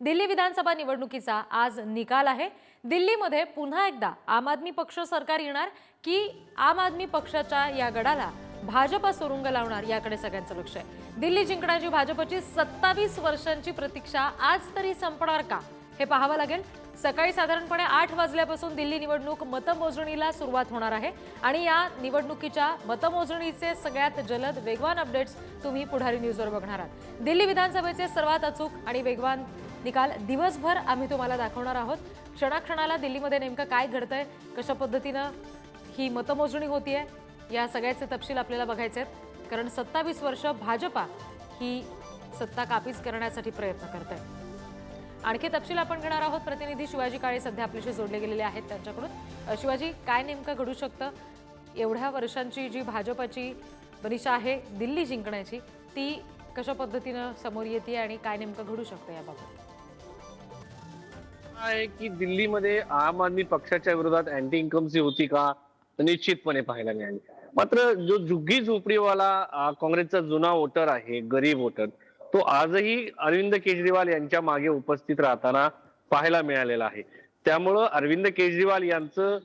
दिल्ली विधानसभा निवडणुकीचा आज निकाल आहे। दिल्लीमध्ये पुन्हा एकदा आम आदमी पक्ष सरकार येणार की आम आदमी पक्षाच्या या गडाला भाजप सुरुंग लावणार याकडे सगळ्यांचं लक्ष आहे। दिल्ली जिंकण्याची भाजपची 27 वर्षांची प्रतीक्षा आज तरी संपणार का हे पाहावं लागेल। सकाळी साधारणपणे 8 वाजल्यापासून दिल्ली निवडणूक मतमोजणीला सुरुवात होणार आहे आणि या निवडणुकीच्या मतमोजणीचे सगळ्यात जलद वेगवान अपडेट्स तुम्ही पुढारी न्यूजवर बघणार आहात। दिल्ली विधानसभेचे सर्वात अचूक आणि वेगवान निकाल दिवसभर आम्ही तुम्हाला दाखवणार आहोत। क्षणाक्षणाला दिल्लीमध्ये नेमकं काय घडतंय, कशा पद्धतीने ही मतमोजणी होतीये, या सगळ्याचे तपशील आपल्याला बघायचे आहेत। कारण 27 वर्ष भाजपा ही सत्ता काबीज करण्यासाठी प्रयत्न करते। आणखी तपशील आपण घेणार आहोत। प्रतिनिधी शिवाजी काळे सध्या आपल्याशी जोडले गेलेले आहेत त्यांच्याकडून। शिवाजी, काय नेमकं घडू शकतं? एवढ्या वर्षांची जी भाजपची बनिशा आहे दिल्ली जिंकण्याची, ती कशा पद्धतीने समोर येते आणि काय नेमकं घडू शकतं याबाबत? आहे की दिल्लीमध्ये आम आदमी पक्षाच्या विरोधात अँटी इन्कमसी होती का, निश्चितपणे पाहायला मिळाली। मात्र जो झुग्गी झोपडीवाला काँग्रेसचा जुना वोटर आहे, गरीब वोटर, तो आजही अरविंद केजरीवाल यांच्या मागे उपस्थित राहताना पाहायला मिळालेला आहे। त्यामुळं अरविंद केजरीवाल यांचं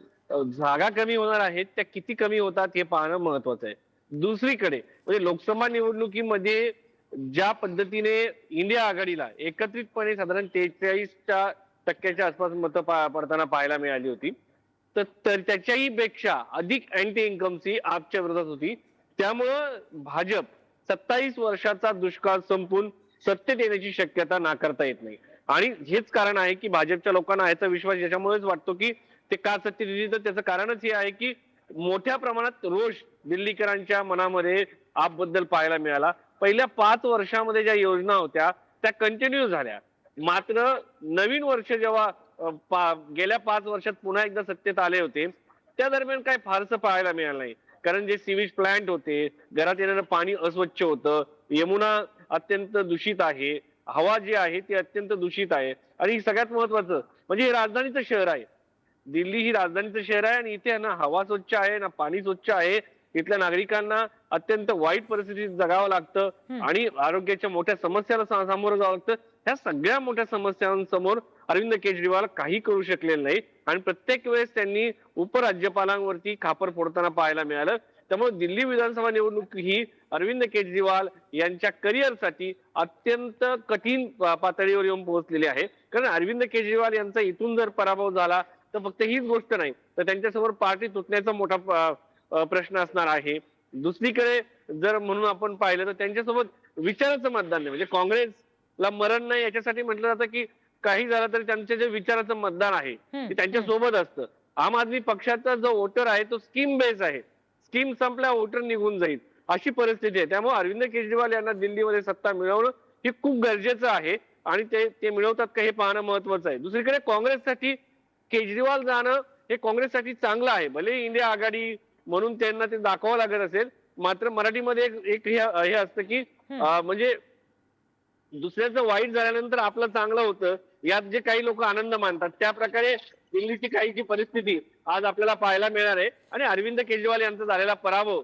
जागा कमी होणार आहेत, त्या किती कमी होतात हे पाहणं महत्वाचं आहे। दुसरीकडे म्हणजे लोकसभा निवडणुकीमध्ये ज्या पद्धतीने इंडिया आघाडीला एकत्रितपणे साधारण 43% आसपास मतं पडताना पाहायला मिळाली होती, तर त्याच्याही पेक्षा अधिक अँटी इन्कमसी आपच्या विरोधात होती। त्यामुळं भाजप 27 वर्षाचा दुष्काळ संपून सत्तेत येण्याची शक्यता नाकारता येत नाही। आणि हेच कारण आहे की भाजपच्या लोकांना याचा विश्वास याच्यामुळेच वाटतो की ते का सत्तेत येतील, तर त्याचं कारणच हे आहे की मोठ्या प्रमाणात रोष दिल्लीकरांच्या मनामध्ये आपबद्दल पाहायला मिळाला। पहिल्या 5 वर्षामध्ये ज्या योजना होत्या त्या कंटिन्यू झाल्या, मात्र नवीन वर्ष जेव्हा गेल्या 5 वर्षात पुन्हा एकदा सत्तेत आले होते, त्या दरम्यान काय फारसं पाहायला मिळालं नाही। कारण जे सीवेज प्लांट होते, घरात येणारं पाणी अस्वच्छ होतं, यमुना अत्यंत दूषित आहे, हवा जी आहे ती अत्यंत दूषित आहे। आणि सगळ्यात महत्वाचं म्हणजे हे राजधानीचं शहर आहे, दिल्ली ही राजधानीचं शहर आहे आणि इथे ना हवा स्वच्छ आहे ना पाणी स्वच्छ आहे। इथल्या नागरिकांना अत्यंत वाईट परिस्थितीत जगावं लागतं आणि आरोग्याच्या मोठ्या समस्याला सामोरं जावं लागतं। ह्या सगळ्या मोठ्या समस्यांसमोर अरविंद केजरीवाल काही करू शकलेले नाही आणि प्रत्येक वेळेस त्यांनी उपराज्यपालांवरती खापर फोडताना पाहायला मिळालं। त्यामुळे दिल्ली विधानसभा निवडणूक ही अरविंद केजरीवाल यांच्या करिअरसाठी अत्यंत कठीण पातळीवर येऊन पोहोचलेली आहे। कारण अरविंद केजरीवाल यांचा इथून जर पराभव झाला तर फक्त हीच गोष्ट नाही, तर त्यांच्यासमोर पार्टी तुटण्याचा मोठा प्रश्न असणार आहे। दुसरीकडे जर म्हणून आपण पाहिलं तर त्यांच्यासोबत विचाराचं मतदान नाही, म्हणजे काँग्रेसला मरण नाही याच्यासाठी म्हटलं जातं की काही झालं तरी त्यांचे जे विचाराचं मतदान आहे ते त्यांच्या सोबत असतं। आम आदमी पक्षाचा जो वोटर आहे तो स्कीम बेस आहे, स्कीम संपल्या वोटर निघून जाईल अशी परिस्थिती आहे। त्यामुळे अरविंद केजरीवाल यांना दिल्लीमध्ये सत्ता मिळवणं हे खूप गरजेचं आहे आणि ते मिळवतात का हे पाहणं महत्वाचं आहे। दुसरीकडे काँग्रेससाठी केजरीवाल जाणं हे काँग्रेससाठी चांगलं आहे, भले इंडिया आघाडी म्हणून त्यांना ते दाखवावं लागत असेल, मात्र मराठीमध्ये एक हे असतं की म्हणजे दुसऱ्याचं वाईट झाल्यानंतर आपलं चांगलं होतं यात जे काही लोक आनंद मानतात, त्या प्रकारे दिल्लीची काही जी परिस्थिती आज आपल्याला पाहायला मिळणार आहे। आणि अरविंद केजरीवाल यांचा झालेला पराभव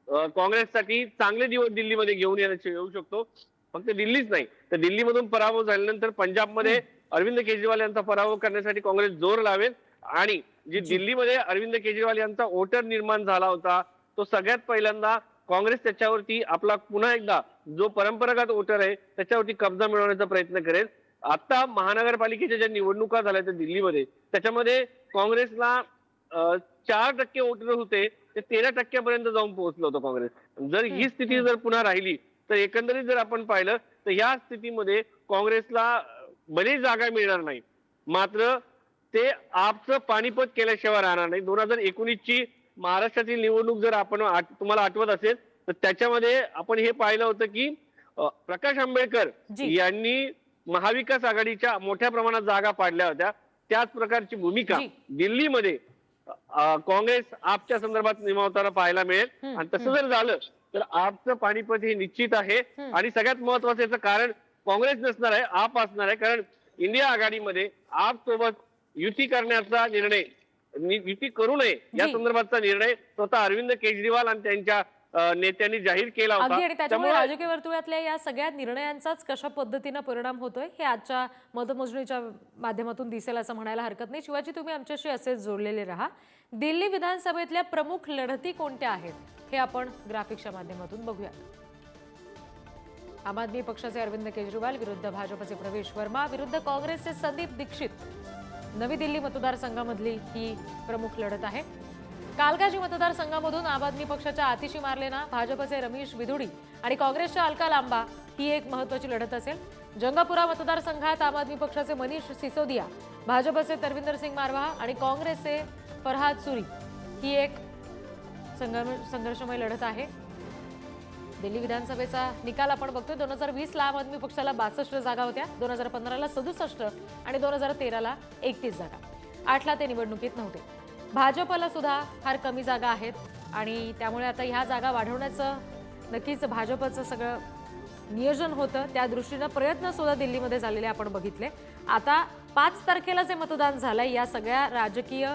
काँग्रेससाठी चांगले दिवस दिल्लीमध्ये घेऊन येऊ शकतो। फक्त दिल्लीच नाही तर दिल्लीमधून पराभव झाल्यानंतर पंजाबमध्ये अरविंद केजरीवाल यांचा पराभव करण्यासाठी काँग्रेस जोर लावेल आणि जी दिल्लीमध्ये अरविंद केजरीवाल यांचा वोटर निर्माण झाला होता तो सगळ्यात पहिल्यांदा काँग्रेस त्याच्यावरती आपला पुन्हा एकदा जो परंपरागत वोटर आहे त्याच्यावरती कब्जा मिळवण्याचा प्रयत्न करेल। आता महानगरपालिकेच्या ज्या निवडणुका झाल्या त्या दिल्लीमध्ये, त्याच्यामध्ये काँग्रेसला 4% वोटर होते ते 13% पर्यंत जाऊन पोहोचलं होतं काँग्रेस। जर ही स्थिती जर पुन्हा राहिली तर एकंदरीत जर आपण पाहिलं तर या स्थितीमध्ये काँग्रेसला बरीच जागा मिळणार नाही, मात्र ते आपचं पाणीपत केल्याशिवाय राहणार नाही। 2019 ची महाराष्ट्रातील निवडणूक जर आपण तुम्हाला आठवत असेल तर त्याच्यामध्ये आपण हे पाहिलं होतं की प्रकाश आंबेडकर यांनी महाविकास आघाडीच्या मोठ्या प्रमाणात जागा पाडल्या होत्या। त्याच प्रकारची भूमिका दिल्लीमध्ये काँग्रेस आपच्या संदर्भात निभावताना पाहायला मिळेल आणि तसं जर झालं तर आपचं पाणीपत हे निश्चित आहे। आणि सगळ्यात महत्वाचं याचं कारण काँग्रेस नसणार आहे, आप असणार आहे। कारण इंडिया आघाडीमध्ये आप सोबत युती करण्याचा निर्णय, युती करू नये या संदर्भातचा निर्णय स्वतः अरविंद केजरीवाल आणि त्यांच्या नेत्यांनी जाहीर केला होता. अगदी, आणि त्याच्यामुळे राजकीय वर्तुळातल्या या सगळ्या निर्णयांचाच कशा पद्धतीने परिणाम होतोय हे आजच्या मतमोजणीच्या माध्यमातून दिसेल असं म्हणायला हरकत नाही. शिवाजी, तुम्ही आमच्याशी असेच जोडलेले राहा. दिल्ली विधानसभेतल्या प्रमुख लढती कोणत्या आहेत हे आपण ग्राफिक्सच्या माध्यमातून बघूया. आम आदमी पक्षाचे अरविंद केजरीवाल विरुद्ध भाजपचे प्रवेश वर्मा विरुद्ध काँग्रेसचे संदीप दीक्षित. नवी दिल्ली मतदारसंघामधली ही प्रमुख लढत आहे. कालकाजी मतदारसंघामधून आम आदमी पक्षाच्या आतिशी मार्लेना, भाजपचे रमेश बिधुडी आणि काँग्रेसच्या अलका लांबा ही एक महत्त्वाची लढत असेल. जंगापुरा मतदारसंघात आम आदमी पक्षाचे मनीष सिसोदिया, भाजपचे तरविंदर सिंग मारवाह आणि काँग्रेसचे फरहाद सुरी ही एक संघर्षमय लढत आहे. दिल्ली विधानसभेचा निकाल आपण बघतोय. 2020 ला आम आदमी पक्षाला 62 जागा होत्या, 2015 ला 67 आणि 2013 ला 31 जागा. 8 ला ते निवडणुकीत नव्हते. भाजपला सुद्धा फार कमी जागा आहेत आणि त्यामुळे आता ह्या जागा वाढवण्याचं नक्कीच भाजपचं सगळं नियोजन होतं. त्या दृष्टीनं प्रयत्न सुद्धा दिल्लीमध्ये झालेले आपण बघितले. आता 5 तारखेला जे मतदान झालंय, या सगळ्या राजकीय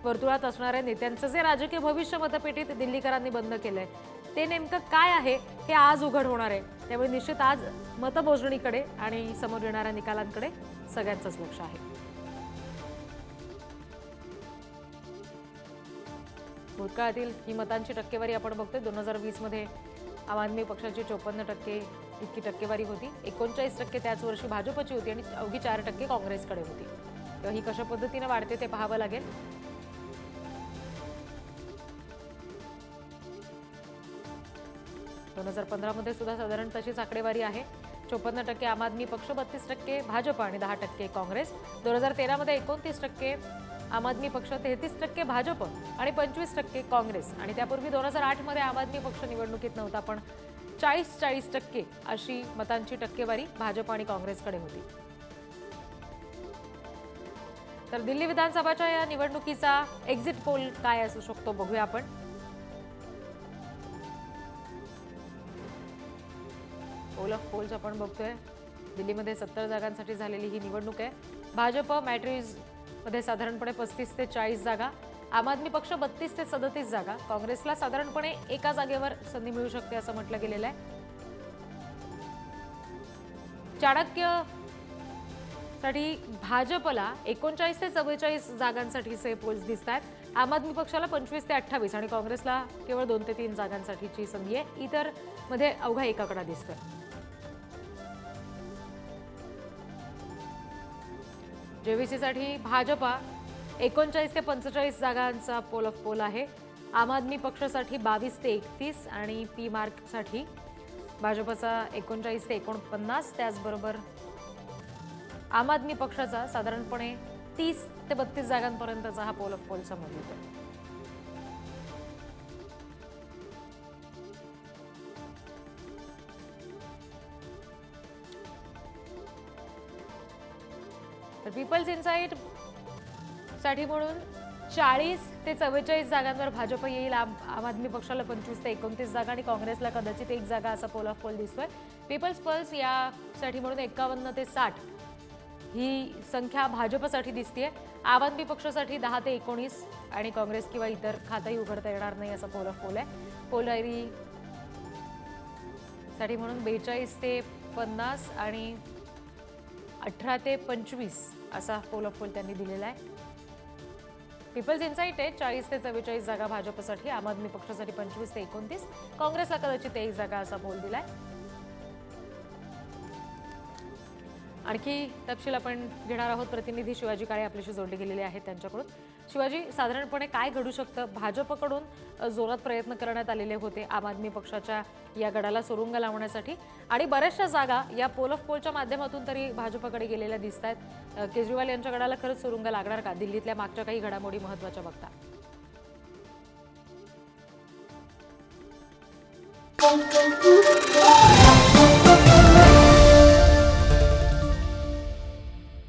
वर्तुळात असणाऱ्या नेत्यांचं जे राजकीय भविष्य मतपेटीत दिल्लीकरांनी बंद केलंय ते नेमकं काय आहे हे आज उघड होणार आहे. त्यामुळे निश्चित आज मतमोजणीकडे आणि समोर येणाऱ्या निकालांकडे सगळ्यांचंच लक्ष आहे. भूतकाळातील ही मतांची टक्केवारी आपण बघतोय. 2020 मध्ये आम आदमी पक्षाची 54% इतकी टक्केवारी होती. 39% त्याच वर्षी भाजपची होती आणि अवघी 4% काँग्रेसकडे होती. तेव्हा ही कशा पद्धतीने वाढते ते पाहावं लागेल. 2015 मध्ये सुद्धा साधारण तशीच आकडेवारी आहे. 54% आम आदमी पक्ष, 32% भाजप आणि 10% काँग्रेस. 2013 मध्ये 29% आम आदमी पक्ष, 33% भाजप आणि 25% काँग्रेस. आणि त्यापूर्वी 2008 मध्ये आम आदमी पक्ष निवडणुकीत नव्हता, पण 40% अशी मतांची टक्केवारी भाजप आणि काँग्रेसकडे होती. तर दिल्ली विधानसभाच्या या निवडणुकीचा एक्झिट पोल काय असू शकतो बघूया आपण. पोल ऑफ पोल्स आपण बघतोय. दिल्लीमध्ये 70 जागांसाठी झालेली ही निवडणूक आहे. भाजप मॅट्रिज मध्ये साधारणपणे 35 ते 40 जागा, आम आदमी पक्ष 32 ते 37 जागा, काँग्रेसला साधारणपणे एका जागेवर संधी मिळू शकते असं म्हटलं गेलेलं आहे. चाणक्य साठी भाजपला 39 ते 44 जागांसाठीचे पोल्स दिसत आहेत. आम आदमी पक्षाला 25 ते 28 आणि काँग्रेसला केवळ 2 ते 3 जागांसाठीची संधी आहे. इतर मध्ये अवघा एक आकडा दिसतोय. जेव्हीसीसाठी भाजपा 39 ते 45 जागांचा पोल ऑफ पोल आहे. आम आदमी पक्षासाठी 22 ते 31 आणि पी मार्कसाठी भाजपचा 39 ते 49. त्याचबरोबर आम आदमी पक्षाचा साधारणपणे 30 ते 32 जागांपर्यंतचा हा पोल ऑफ पोल समोर येतो. तर पीपल्स इन्साइट साठी म्हणून 40 ते 44 जागांवर भाजप येईल. आम आदमी पक्षाला 25 ते 29 जागा आणि काँग्रेसला कदाचित 1 जागा असा पोल ऑफ पोल दिसतोय. पीपल्स पल्स यासाठी म्हणून 51 ते 60 ही संख्या भाजपसाठी दिसतेय. आम आदमी पक्षासाठी 10 ते 19 आणि काँग्रेस किंवा इतर खातंही उघडता येणार नाही असा पोल ऑफ पोल आहे. पोल डायरी साठी म्हणून 42 ते 50 आणि 18 ते 25 असा पोल ऑफ पोल त्यांनी दिलेला आहे. पीपल्स इन्साइट आहे 40 ते 44 जागा भाजपसाठी, आम आदमी पक्षासाठी 25 ते 29, काँग्रेसला कदाचित 1 जागा असा पोल दिलाय. आणखी तपशील आपण घेणार आहोत. प्रतिनिधी शिवाजी काळे आपल्याशी जोडले गेलेले आहेत त्यांच्याकडून. शिवाजी, साधारणपणे काय घडू शकतं? भाजपकडून जोरात प्रयत्न करण्यात आलेले होते आम आदमी पक्षाच्या या गडाला सुरुंग लावण्यासाठी आणि बऱ्याचशा जागा या पोल ऑफ पोलच्या माध्यमातून तरी भाजपकडे गेलेल्या दिसत आहेत. केजरीवाल यांच्या गडाला खरंच सुरुंग लागणार का? दिल्लीतल्या मागच्या काही घडामोडी महत्त्वाच्या बघता.